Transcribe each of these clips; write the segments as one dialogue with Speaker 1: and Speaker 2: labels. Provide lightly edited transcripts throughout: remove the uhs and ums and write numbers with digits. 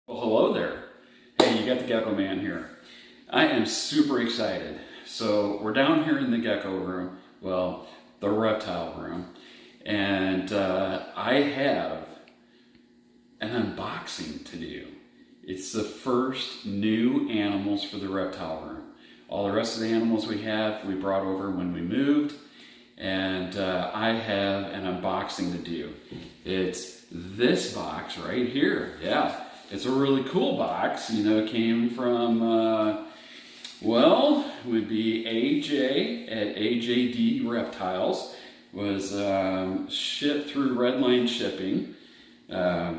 Speaker 1: Well, hello there. Hey, you got the Gecko Man here. I am super excited. So we're down here in the gecko room, well, the reptile room, and I have an unboxing to do. It's the first new animals for the reptile room. All the rest of the animals we brought over when we moved, and I have an unboxing to do. It's this box right here. Yeah. It's a really cool box, you know. It came from, well, it would be AJ at AJD Reptiles. Was shipped through Redline Shipping.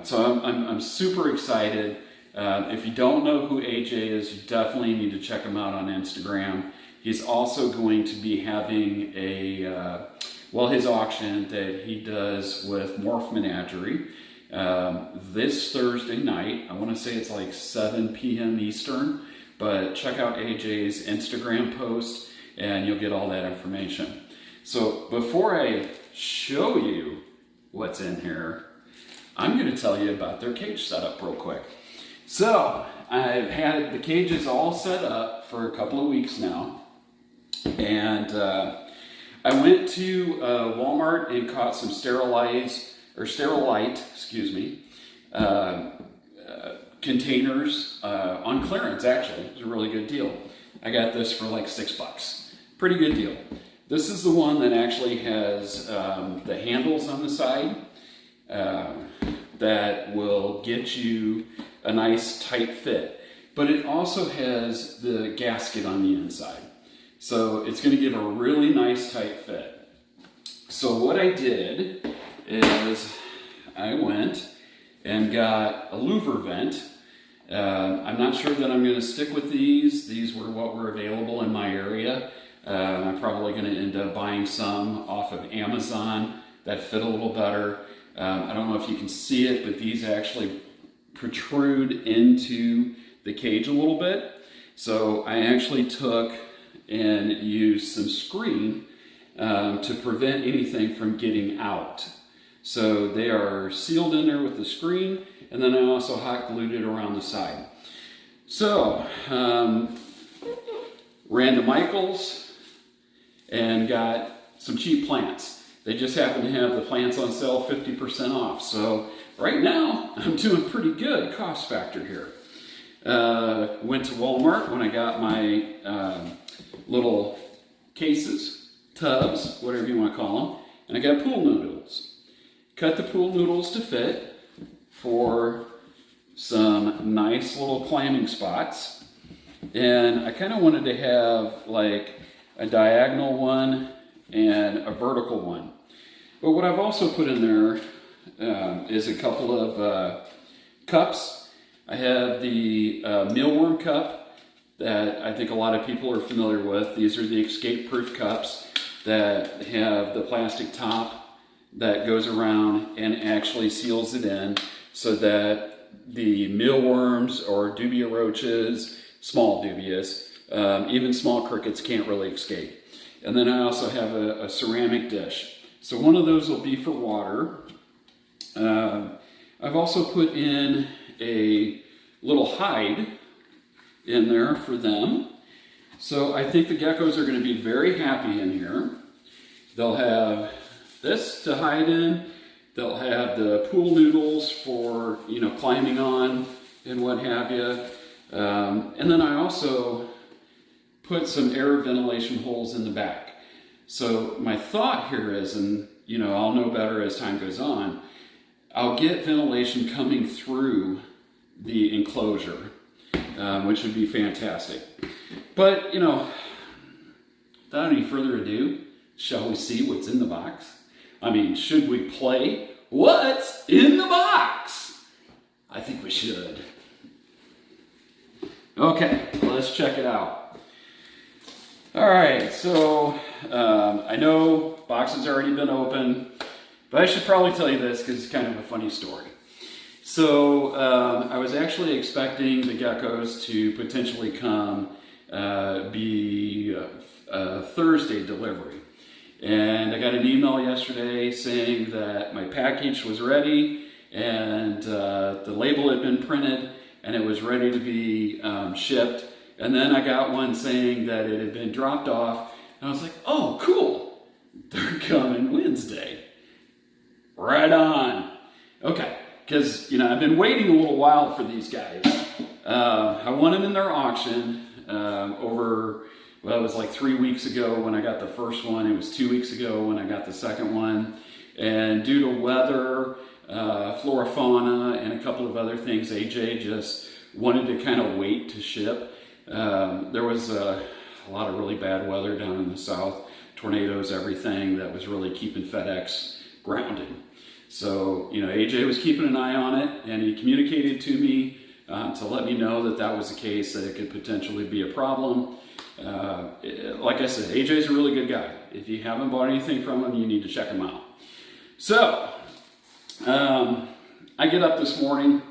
Speaker 1: So I'm super excited. If you don't know who AJ is, you definitely need to check him out on Instagram. He's also going to be having a, his auction that he does with Morph Menagerie. This Thursday night. I want to say it's like 7 p.m. Eastern, but check out AJ's Instagram post and you'll get all that information. So before I show you what's in here, I'm going to tell you about their cage setup real quick. So I've had the cages all set up for a couple of weeks now, and I went to Walmart and caught some Sterilite, containers on clearance. Actually, it was a really good deal. I got this for like $6. Pretty good deal. This is the one that actually has the handles on the side that will get you a nice tight fit. But it also has the gasket on the inside. So it's going to give a really nice tight fit. So what I did is I went and got a louver vent. I'm not sure that I'm going to stick with these. These were what were available in my area. I'm probably going to end up buying some off of Amazon that fit a little better. I don't know if you can see it, but these actually protrude into the cage a little bit. So I actually took and used some screen to prevent anything from getting out. So they are sealed in there with the screen, and then I also hot glued it around the side. So, ran to Michael's and got some cheap plants. They just happen to have the plants on sale 50% off. So right now, I'm doing pretty good cost factor here. Went to Walmart when I got my little cases, tubs, whatever you want to call them, and I got pool noodles. Cut the pool noodles to fit for some nice little climbing spots. And I kind of wanted to have like a diagonal one and a vertical one. But what I've also put in there is a couple of cups. I have the mealworm cup that I think a lot of people are familiar with. These are the escape-proof cups that have the plastic top that goes around and actually seals it in so that the mealworms or dubia roaches, small dubias, even small crickets can't really escape. And then I also have a ceramic dish. So one of those will be for water. I've also put in a little hide in there for them. So I think the geckos are going to be very happy in here. They'll have this to hide in. They'll have the pool noodles for, you know, climbing on and what have you. And then I also put some air ventilation holes in the back. So my thought here is, and you know, I'll know better as time goes on, I'll get ventilation coming through the enclosure, which would be fantastic. But, you know, without any further ado, shall we see what's in the box? I mean, should we play what's in the box? I think we should. Okay, let's check it out. All right, so I know box has already been open, but I should probably tell you this because it's kind of a funny story. So I was actually expecting the geckos to potentially come be a Thursday delivery. And I got an email yesterday saying that my package was ready and the label had been printed and it was ready to be shipped. And then I got one saying that it had been dropped off, and I was like, oh, cool, they're coming Wednesday. Right on. Okay, because, you know, I've been waiting a little while for these guys. I won them in their auction over, well, it was like 3 weeks ago when I got the first one. It was 2 weeks ago when I got the second one. And due to weather, flora, fauna, and a couple of other things, AJ just wanted to kind of wait to ship. There was a lot of really bad weather down in the south, tornadoes, everything that was really keeping FedEx grounded. So, you know, AJ was keeping an eye on it, and he communicated to me to let me know that that was the case, that it could potentially be a problem. Like I said, AJ's a really good guy. If you haven't bought anything from him, you need to check him out. So, I get up this morning.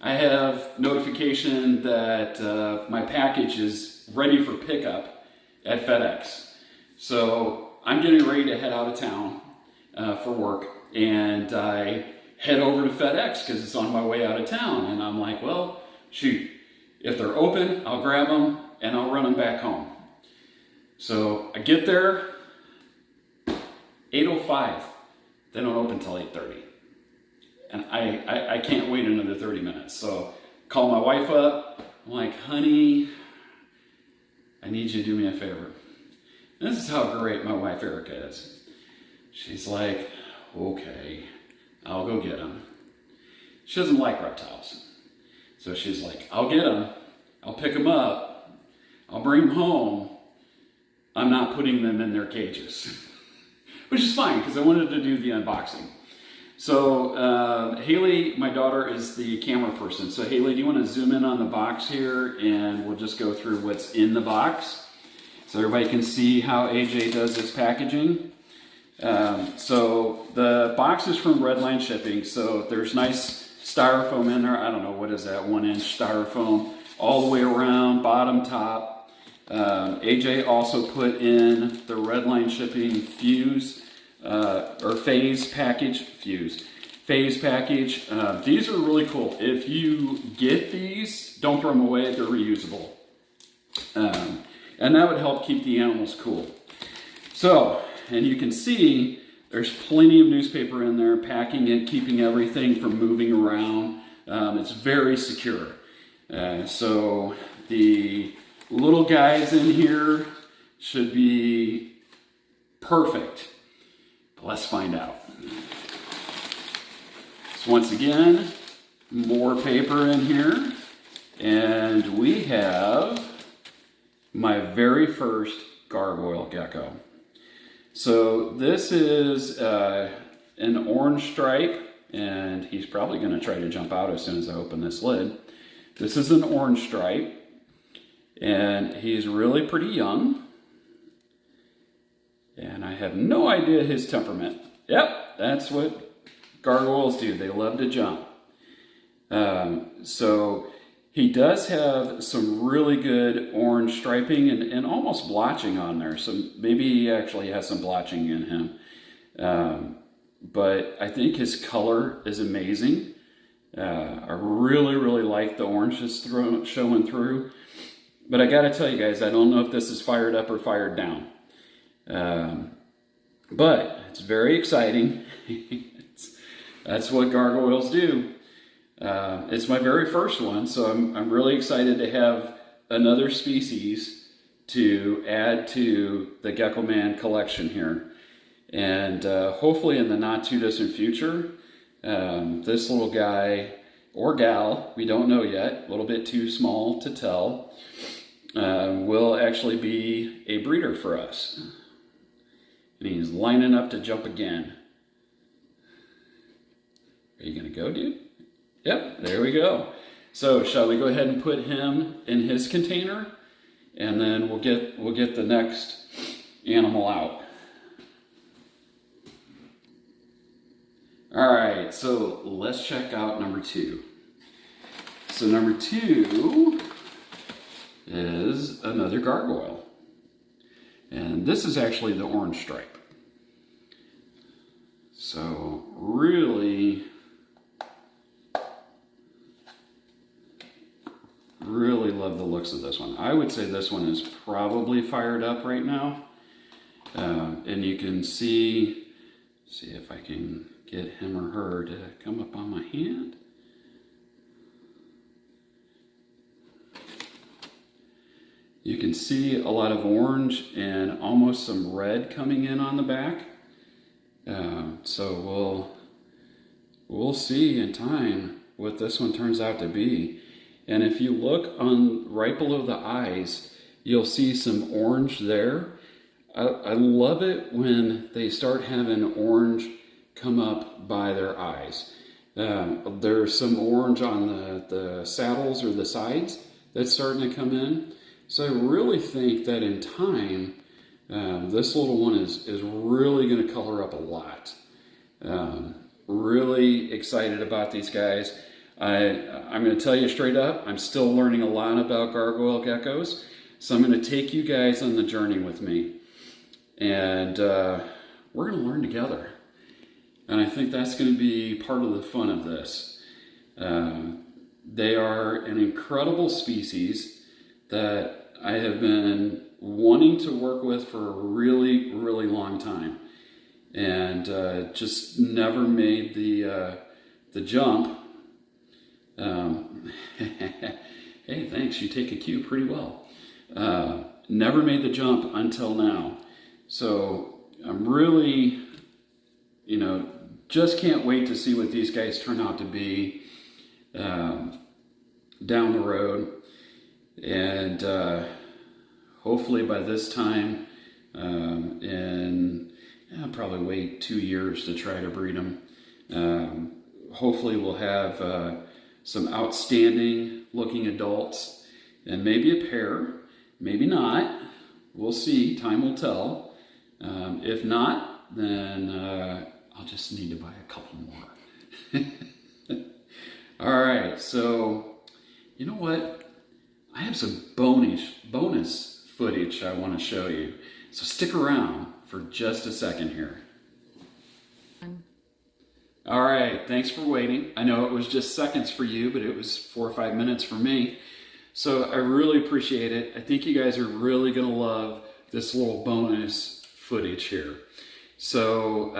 Speaker 1: I have notification that my package is ready for pickup at FedEx. So I'm getting ready to head out of town for work, and I head over to FedEx because it's on my way out of town. And I'm like, well, shoot, if they're open, I'll grab them and I'll run them back home. So I get there, 8:05. They don't open till 8:30. And I can't wait another 30 minutes. So call my wife up. I'm like, honey, I need you to do me a favor. And this is how great my wife Erica is. She's like, okay, I'll go get them. She doesn't like reptiles. So she's like, I'll get them. I'll pick them up. I'll bring them home. I'm not putting them in their cages. Which is fine, because I wanted to do the unboxing. So Haley, my daughter, is the camera person. So Haley, do you want to zoom in on the box here, and we'll just go through what's in the box so everybody can see how AJ does his packaging. So the box is from Redline Shipping. So there's nice styrofoam in there. I don't know, what is that, 1-inch styrofoam all the way around, bottom, top. AJ also put in the Redline Shipping fuse or phase package. These are really cool. If you get these, don't throw them away, they're reusable. And that would help keep the animals cool. So, and you can see there's plenty of newspaper in there, packing it, keeping everything from moving around. It's very secure. So the little guys in here should be perfect. But let's find out. So once again, more paper in here. And we have my very first gargoyle gecko. So this is an orange stripe, and he's probably going to try to jump out as soon as I open this lid. This is an orange stripe, and he's really pretty young. And I have no idea his temperament. Yep, that's what gargoyles do. They love to jump. So he does have some really good orange striping and almost blotching on there. So maybe he actually has some blotching in him. But I think his color is amazing. I really, really like the oranges showing through. But I gotta tell you guys, I don't know if this is fired up or fired down. But it's very exciting. That's what gargoyles do. It's my very first one, so I'm really excited to have another species to add to the geckoman collection here. And hopefully in the not too distant future, this little guy or gal, we don't know yet, a little bit too small to tell, will actually be a breeder for us. And he's lining up to jump again. Are you gonna go, dude? Yep, there we go. So shall we go ahead and put him in his container, and then we'll get the next animal out. All right, so let's check out number 2. So number 2 is another gargoyle. And this is actually the orange stripe. So really really love the looks of this one. I would say this one is probably fired up right now. And you can see if I can get him or her to come up on my hand. You can see a lot of orange and almost some red coming in on the back. So we'll see in time what this one turns out to be. And if you look on right below the eyes, you'll see some orange there. I love it when they start having orange come up by their eyes. There's some orange on the saddles or the sides that's starting to come in. So I really think that in time, this little one is really going to color up a lot. Really excited about these guys. I'm going to tell you straight up, I'm still learning a lot about gargoyle geckos. So I'm going to take you guys on the journey with me. And we're going to learn together. And I think that's going to be part of the fun of this. They are an incredible species that I have been wanting to work with for a really, really long time. And just never made the jump. Hey, thanks, you take a cue pretty well. Never made the jump until now. So I'm really, just can't wait to see what these guys turn out to be down the road. And hopefully by this time, I'll probably wait 2 years to try to breed them. Hopefully we'll have some outstanding looking adults and maybe a pair, maybe not. We'll see, time will tell. If not, then I'll just need to buy a couple more. All right, so you know what? I have some bonus footage I want to show you. So stick around for just a second here. All right, thanks for waiting. I know it was just seconds for you, but it was 4 or 5 minutes for me. So I really appreciate it. I think you guys are really gonna love this little bonus footage here. So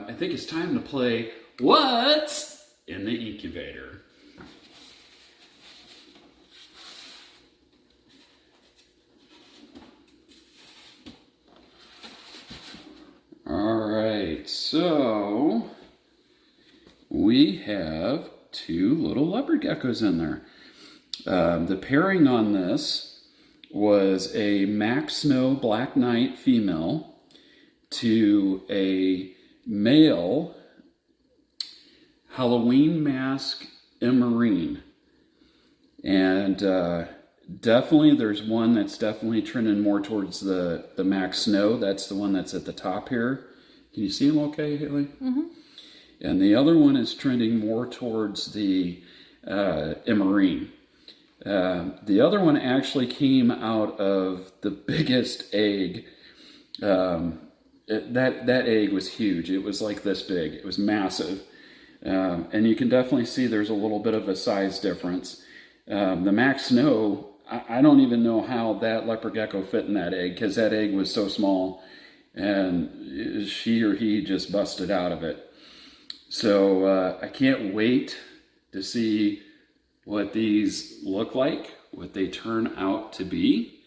Speaker 1: I think it's time to play What's in the Incubator. All right, so we have 2 little leopard geckos in there. The pairing on this was a Max Snow Black Knight female to a male Halloween Mask Emerine. And definitely there's one that's definitely trending more towards the Max Snow. That's the one that's at the top here. Can you see him okay, Haley? Mm-hmm. And the other one is trending more towards the Emerine. The other one actually came out of the biggest egg. That egg was huge. It was like this big. It was massive. And you can definitely see there's a little bit of a size difference. The Max Snow, I don't even know how that leopard gecko fit in that egg, because that egg was so small and she or he just busted out of it. So I can't wait to see what these look like, what they turn out to be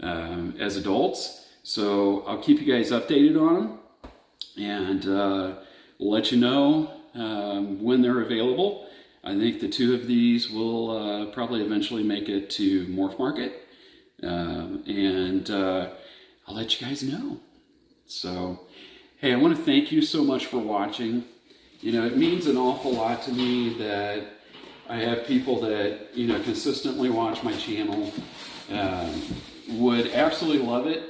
Speaker 1: as adults. So I'll keep you guys updated on them and let you know when they're available. I think the 2 of these will probably eventually make it to Morph Market, and I'll let you guys know. So, hey, I want to thank you so much for watching. It means an awful lot to me that I have people that, consistently watch my channel. Would absolutely love it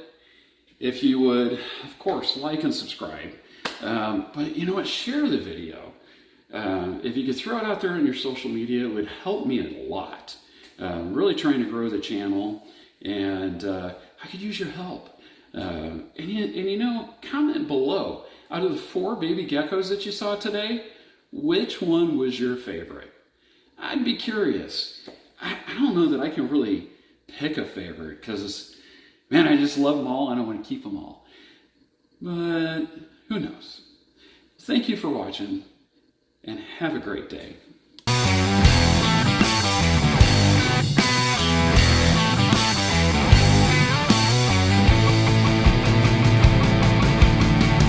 Speaker 1: if you would, of course, like and subscribe. But you know what? Share the video. If you could throw it out there on your social media, it would help me a lot. Really trying to grow the channel, and I could use your help. And comment below. Out of the 4 baby geckos that you saw today, which one was your favorite? I'd be curious. I don't don't know that I can really pick a favorite because, man, I just love them all and I want to keep them all. But who knows? Thank you for watching and have a great day.